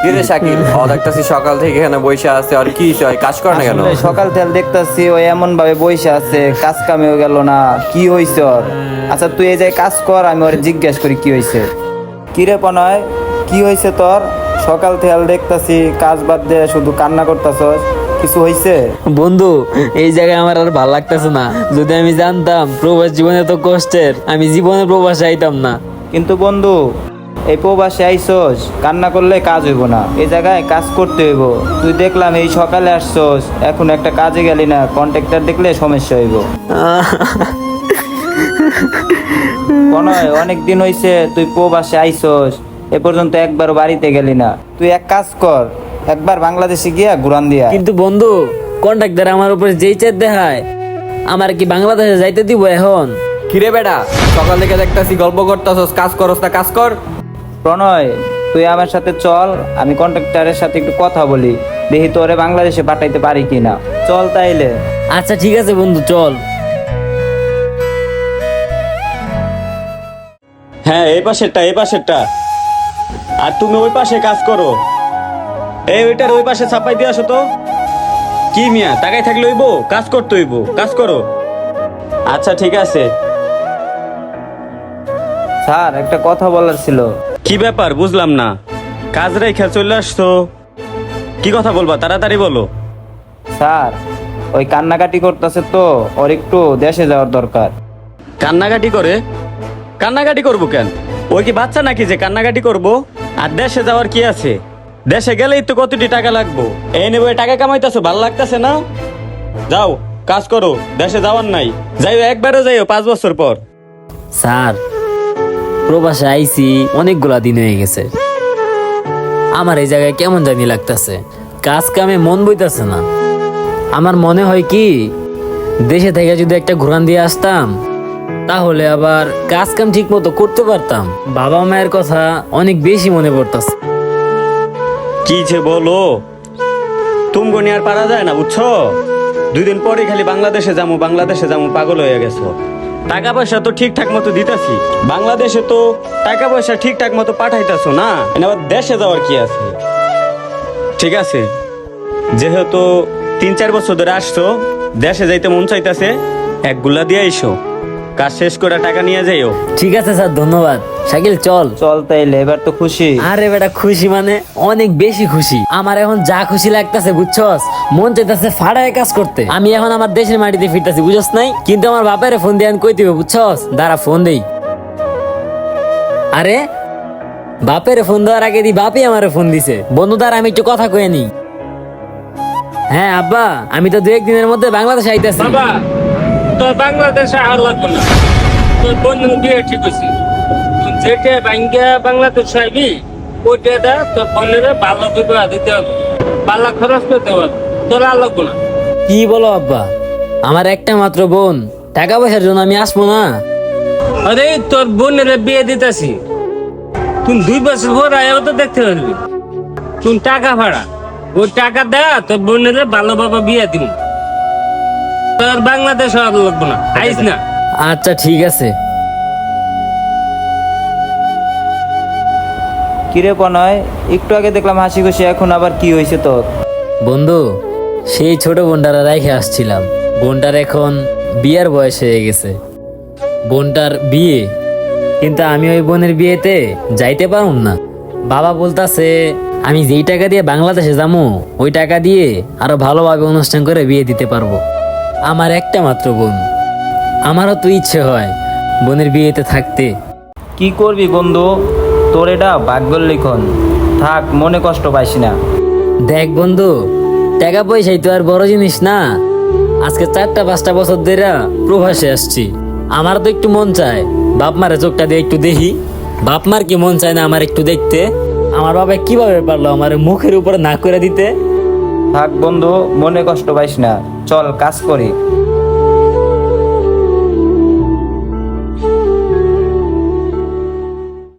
কিরে শাকিল, ও দেখতাছি সকাল থেকে এখানে বসে আছে। আর কি হয়, কাজ করে না কেন? আসলে সকাল থেকে দেখতাছি ওই এমন ভাবে বইসা আছে, কাজ কামেও গেল না। কি হইছে ওর? আচ্ছা তুই এই যে কাজ কর, আমি ওরে জিজ্ঞেস করি কি হইছে। কিরে পনয়, কি হইছে তোর? সকাল থেকে দেখতাছি কাজ বাদ দিয়ে শুধু কান্না করতাছস, কিছু হইছে? বন্ধু, এই জায়গায় আমার আর ভাল লাগতেছে না। যদি আমি জানতাম প্রবাস জীবনে তো কষ্টের, আমি জীবনে প্রবাসে আইতাম না। কিন্তু বন্ধু, এই প্রবাসে আইসস, কান্না করলে কাজ হইব না, এই জায়গায় কাজ করতে হইব। তুই দেখলাম এই সকালে আসছস, এখন একটা কাজে গেলি না, কন্ট্রাক্টর দেখলে সমস্যা হইব। পনয়, অনেক দিন হইছে তুই প্রবাসে আইসস, এ পর্যন্ত একবারও বাড়িতে গেলি না। তুই এক কাজ কর, একবার বাংলাদেশে গিয়া ঘুরান দিয়া। কিন্তু বন্ধু, কন্ট্রাক্টর আমার উপরে যেই চাপ দেখায়, আমার কি বাংলাদেশে যাইতে দিব এখন? কিরে বেটা, সকাল থেকে দেখতাছি গল্প করতাছস, কাজ করস না? কাজ কর। প্রণয়, তুই আমার সাথে চল, আমি কন্ট্রাক্টরের সাথে একটু কথা বলি, দেখি তোরে বাংলাদেশে পাঠাইতে পারি কিনা। চল তাইলে। আচ্ছা ঠিক আছে বন্ধু, চল। হ্যাঁ, এই পাশেরটা। আর তুমি ওই পাশে কাজ করো। ওইটার ওই পাশে ছাপাই দিয়ে আসো তো। কি মিয়া, টাকাই থাকলে হইব? কাজ করতে হইব, কাজ করো। আচ্ছা ঠিক আছে। স্যার, একটা কথা বলার ছিল। কি ব্যাপার, বুঝলাম না। কাজ রেখে চলে আসছো, কি কথা বলবা? তাড়াতাড়ি বলো। স্যার, ওই কান্নাকাটি করতেছে তো, ওর একটু দেশে যাওয়ার দরকার। কান্নাকাটি করে? কান্নাকাটি করবো কেন? ওই কি বাচ্চা নাকি যে কান্নাকাটি করবো? আর দেশে যাওয়ার কি আছে? দেশে গেলেই তো কতটি টাকা লাগবো। এই নেবো, টাকা কামাইতেছো, ভাল লাগতেছে না? যাও কাজ করো, দেশে যাওয়ার নাই। যাইও, একবারও যাইও 5 বছর পর। স্যার, প্রবাসে আইছি অনেকগুলা দিন হয়ে গেছে, আমার এই জায়গায় কেমন জানি লাগতেছে, কাজ কামে মন বইতাছে না। আমার মনে হয় কি, দেশে থেকে যদি একটা ঘুরান দিয়ে আসতাম, তাহলে আবার কাজ কাম ঠিক মতো করতে পারতাম। বাবা মায়ের কথা অনেক বেশি মনে পড়তাছে। কি যে বলো, তুমগো নিয়ে আর পারা যায় না, বুঝছো? 2 দিন পরে খালি বাংলাদেশে যাবো পাগল হয়ে গেছো। টাকা পয়সা তো ঠিকঠাক মতো দিতাছি, বাংলাদেশে তো টাকা পয়সা ঠিকঠাক মতো পাঠাইতাছো না, আবার দেশে যাওয়ার কি আছে? ঠিক আছে, যেহেতু 3-4 বছর ধরে আসছো, দেশে যাইতে মন চাইতাছে, একগুলা দিয়ে আইসো, কাজ শেষ করে টাকা নিয়ে যাইও। ঠিক আছে স্যার, ধন্যবাদ। শাকিল চল। চল তাইলে, এবার তো খুশি? আরে বেটা, খুশি মানে অনেক বেশি খুশি। আমার এখন যা খুশি লাগতাছে বুঝছস, মন চাইতাছে ফাড়ায় কাজ করতে। আমি এখন আমার দেশের মাটিতে ফিরতাছি, বুঝছস নাই? কিন্তু আমার বাপের ফোন দিয়ে আমি কই দিবে, বুঝছস? দাঁড়া ফোন দেই। আরে বাপের ফোন দেওয়ার আগে দি বাপই আমারে ফোন দিছে। বন্ধু দ্বারা আমি একটু কথা কয়ে নি। হ্যাঁ আব্বা, আমি তো 2-1 দিনের মধ্যে বাংলাদেশে আইতাছি। বাবা, তোর বাংলাদেশে আর লাগবে না, তোর বন্ধু বিয়ে ঠিক হয়েছে। তুই যেটা ব্যাংকে বাংলাদেশে আইবি, ওইটা দা তোর বোনের ভালো বিবাহ দিতে হবে, ভালো খরচ করতে হবে, তোর আর লাগবে না। কি বলো আব্বা, আমার একটা মাত্র বোন, টাকা পয়সার জন্য আমি আসবো না? আরে তোর বোনের বিয়ে দিতেছি, তুই 2 বছর পর আয়ও তো দেখতে পারবি। তুই টাকা ভাড়া, ওই টাকা দে, তোর বোনের ভালো বাবা বিয়ে দিব। তোর বাংলাদেশে আর লাগবে না, আইস না। আচ্ছা ঠিক আছে। কিরে পনয়, একটু আগে দেখলাম হাসি খুশি, এখন আবার কি হয়েছে তোর? বন্ধু, সেই ছোট বোনটারা রেখে আসছিলাম, বোনটার এখন বিয়ের বয়স হয়ে গেছে, বোনটার বিয়ে, কিন্তু আমি ওই বোনের বিয়েতে যাইতে পারুম না। বাবা বলতাছে আমি যেই টাকা দিয়ে বাংলাদেশে যাবো, ওই টাকা দিয়ে আরো ভালোভাবে অনুষ্ঠান করে বিয়ে দিতে পারবো। আমার একটা মাত্র বোন, আমারও তো ইচ্ছে হয় বোনের বিয়েতে থাকতে। কি করবি বন্ধু, তোর এটা ভাগ্যের লিখন। থাক, মনে কষ্ট পাইস না। দেখ বন্ধু, টাকা পয়সাই তো আর বড় জিনিস না। আজকে 4-5 বছর ধরে প্রবাসে আসছি, আমার তো একটু মন চায় বাপ মারে চোখটা দিয়ে একটু দেখি। বাপ মার কি মন চায় না আমার একটু দেখতে? আমার বাবা কিভাবে পারলো আমার মুখের উপরে না করে দিতে? থাক বন্ধু, মনে কষ্ট পাইস না, চল কাজ করি।